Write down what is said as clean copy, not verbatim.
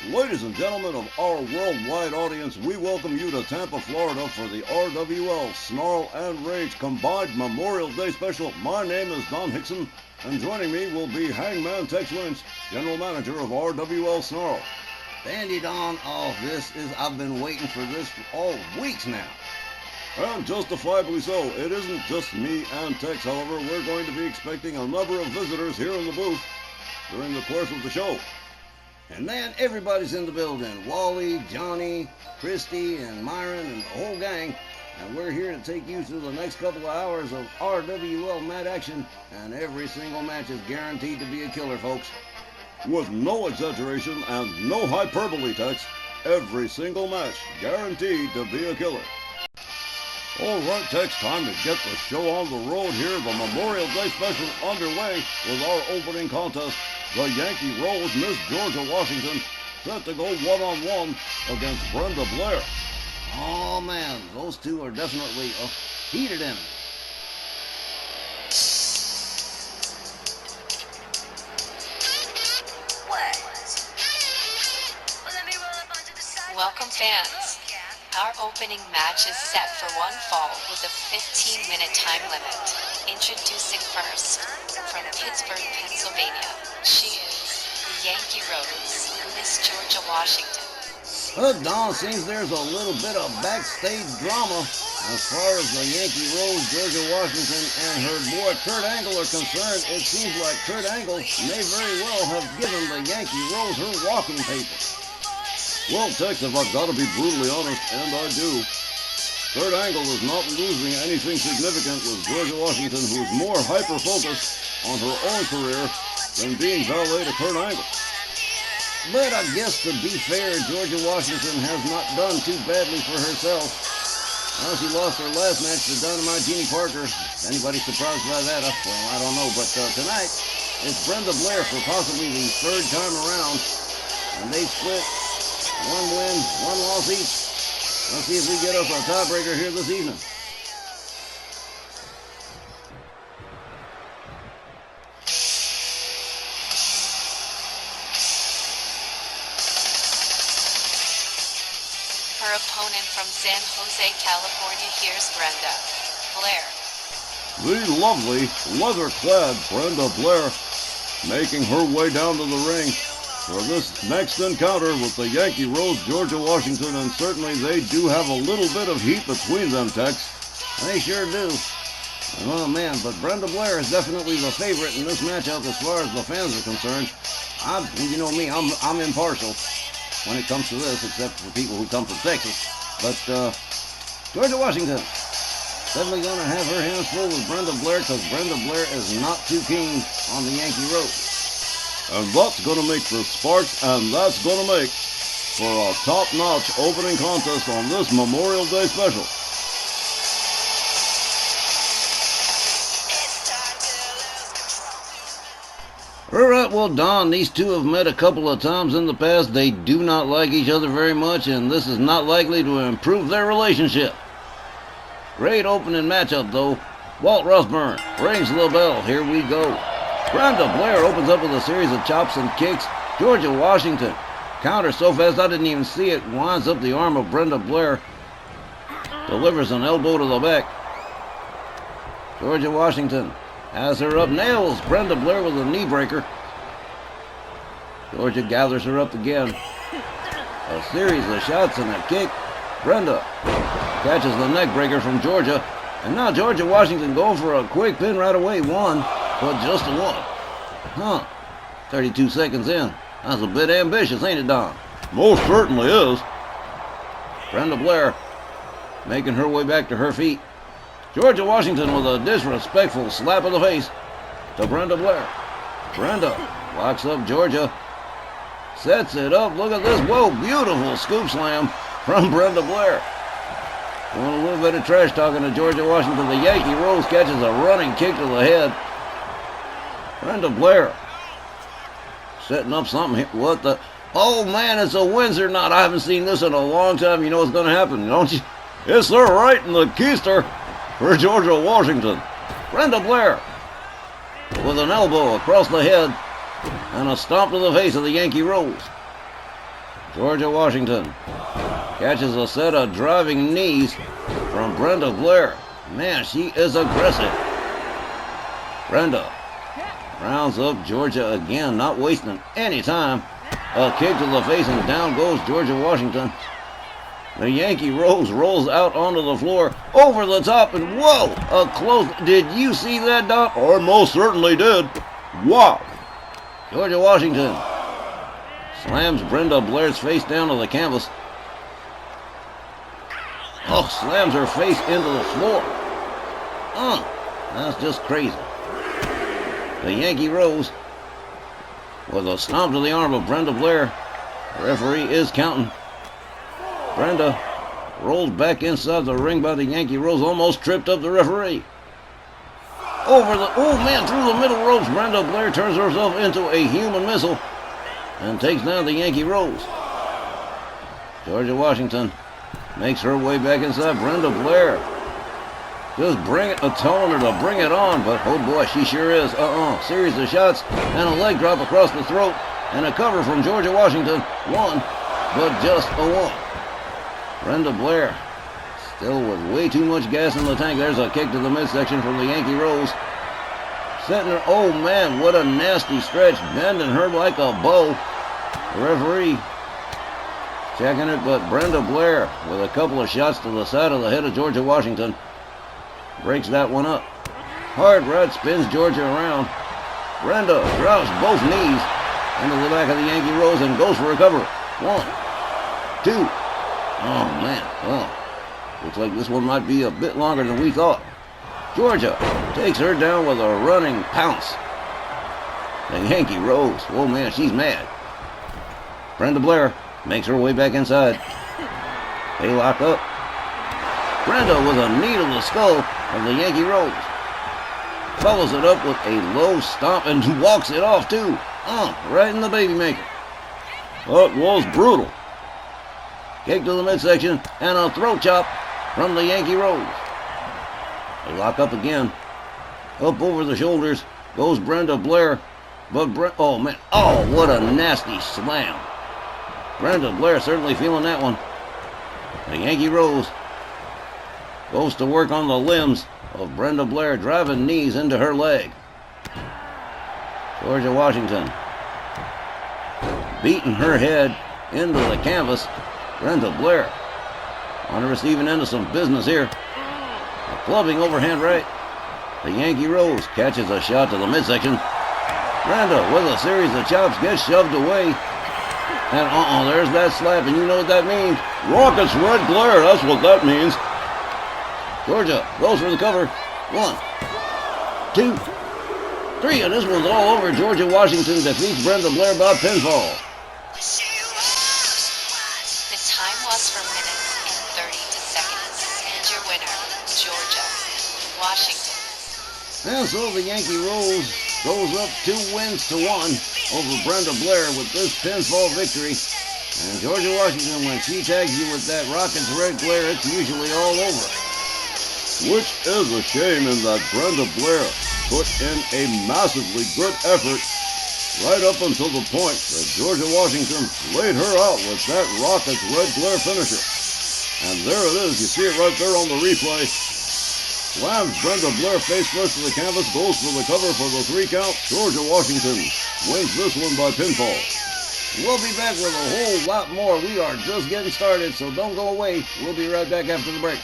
Ladies and gentlemen of our worldwide audience, we welcome you to Tampa, Florida for the RWL Snarl and Rage combined Memorial Day special. My name is Don Hickson, and joining me will be Hangman Tex Lynch, General Manager of RWL Snarl. Dandy Don, I've been waiting for this for all weeks now. And justifiably so. It isn't just me and Tex, however. We're going to be expecting a number of visitors here in the booth during the course of the show. And then everybody's in the building. Wally, Johnny, Christy, and Myron, and the whole gang. And we're here to take you through the next couple of hours of RWL mat action. And every single match is guaranteed to be a killer, folks. With no exaggeration and no hyperbole, Tex, every single match guaranteed to be a killer. All right, Tex, time to get the show on the road here. The Memorial Day special underway with our opening contest. The Yankee Rose, Miss Georgia Washington, set to go one-on-one against Brenda Blair. Oh man, those two are definitely heated in. Welcome fans. Our opening match is set for one fall with a 15-minute time limit. Introducing first, from Pittsburgh, Pennsylvania, she is the Yankee Rose, Miss Georgia Washington. Don, seems there's a little bit of backstage drama as far as the Yankee Rose, Georgia Washington, and her boy Kurt Angle are concerned. It seems like Kurt Angle may very well have given the Yankee Rose her walking papers. Well, Tex, if I've got to be brutally honest, and I do, Kurt Angle is not losing anything significant with Georgia Washington, who's more hyper-focused on her own career than being valet to Kurt Angle. But I guess to be fair, Georgia Washington has not done too badly for herself. Well, she lost her last match to Dynamite Jeannie Parker. Anybody surprised by that? Well, I don't know. But tonight, it's Brenda Blair for possibly the third time around. And they split one win, one loss each. Let's see if we get us a tiebreaker here this evening. Her opponent from San Jose, California, here's Brenda Blair. The lovely, leather-clad Brenda Blair making her way down to the ring for this next encounter with the Yankee Rose, Georgia Washington, and certainly they do have a little bit of heat between them, Tex. They sure do. Oh man, but Brenda Blair is definitely the favorite in this matchup as far as the fans are concerned. You know me, I'm impartial when it comes to this, except for people who come from Texas. But Georgia Washington definitely going to have her hands full with Brenda Blair because Brenda Blair is not too keen on the Yankee Rose. And that's going to make for sparks, and that's going to make for a top-notch opening contest on this Memorial Day special. All right, well, Don, these two have met a couple of times in the past. They do not like each other very much, and this is not likely to improve their relationship. Great opening matchup, though. Walt Russburn rings the bell. Here we go. Brenda Blair opens up with a series of chops and kicks. Georgia Washington counters so fast I didn't even see it. Winds up the arm of Brenda Blair. Delivers an elbow to the back. Georgia Washington has her up. Nails Brenda Blair with a knee breaker. Georgia gathers her up again. A series of shots and a kick. Brenda catches the neck breaker from Georgia. And now Georgia Washington going for a quick pin right away. One. But just a one. 32 seconds in. That's a bit ambitious, ain't it, Don? Most certainly is. Brenda Blair making her way back to her feet. Georgia Washington with a disrespectful slap of the face to Brenda Blair. Brenda locks up Georgia. Sets it up. Look at this. Whoa, beautiful scoop slam from Brenda Blair. Doing a little bit of trash talking to Georgia Washington. The Yankee Rose catches a running kick to the head. Brenda Blair setting up something here. What the? Oh man, it's a Windsor knot. I haven't seen this in a long time. You know what's going to happen, don't you? It's the right in the keister for Georgia Washington. Brenda Blair with an elbow across the head and a stomp to the face of the Yankee Rose. Georgia Washington catches a set of driving knees from Brenda Blair. Man, she is aggressive. Brenda rounds up Georgia again, not wasting any time. A kick to the face and down goes Georgia Washington. The Yankee Rose rolls out onto the floor, over the top, and whoa, a close. Did you see that, Doc? I most certainly did. Wow. Georgia Washington slams Brenda Blair's face down to the canvas. Oh, slams her face into the floor. That's just crazy. The Yankee Rose with a stomp to the arm of Brenda Blair. The referee is counting. Brenda rolls back inside the ring by the Yankee Rose, almost tripped up the referee. Through the middle ropes, Brenda Blair turns herself into a human missile and takes down the Yankee Rose. Georgia Washington makes her way back inside. Brenda Blair just telling her to bring it on, but oh boy, she sure is. Series of shots and a leg drop across the throat and a cover from Georgia Washington. One, but just a one. Brenda Blair still with way too much gas in the tank. There's a kick to the midsection from the Yankee Rose. Setting her, oh man, what a nasty stretch, bending her like a bow. The referee checking it, but Brenda Blair with a couple of shots to the side of the head of Georgia Washington breaks that one up. Hard right spins Georgia around. Brenda drops both knees into the back of the Yankee Rose and goes for a cover. One, two. Oh man, well, looks like this one might be a bit longer than we thought. Georgia takes her down with a running pounce. The Yankee Rose, oh man, she's mad. Brenda Blair makes her way back inside. They lock up. Brenda with a knee to the skull of the Yankee Rose. Follows it up with a low stomp and walks it off too. Right in the baby maker. That was brutal. Kick to the midsection and a throat chop from the Yankee Rose. They lock up again. Up over the shoulders goes Brenda Blair. But oh man, what a nasty slam. Brenda Blair certainly feeling that one. The Yankee Rose goes to work on the limbs of Brenda Blair, driving knees into her leg. Georgia Washington beating her head into the canvas. Brenda Blair on the receiving end of some business here. A clubbing overhand right. The Yankee Rose catches a shot to the midsection. Brenda with a series of chops gets shoved away. And there's that slap, and you know what that means. Rocket's red glare, that's what that means. Georgia goes for the cover. 1, 2, 3, and this one's all over. Georgia Washington defeats Brenda Blair by pinfall. The time was 4 minutes and 32 seconds. And your winner, Georgia Washington. And so the Yankee Rose goes up 2 wins to 1 over Brenda Blair with this pinfall victory. And Georgia Washington, when she tags you with that Rockets red glare, it's usually all over. Which is a shame in that Brenda Blair put in a massively good effort right up until the point that Georgia Washington laid her out with that Rockets red glare finisher. And there it is, you see it right there on the replay. Slams Brenda Blair face first to the canvas, goes for the cover for the 3 count. Georgia Washington wins this one by pinfall. We'll be back with a whole lot more. We are just getting started, so don't go away. We'll be right back after the break.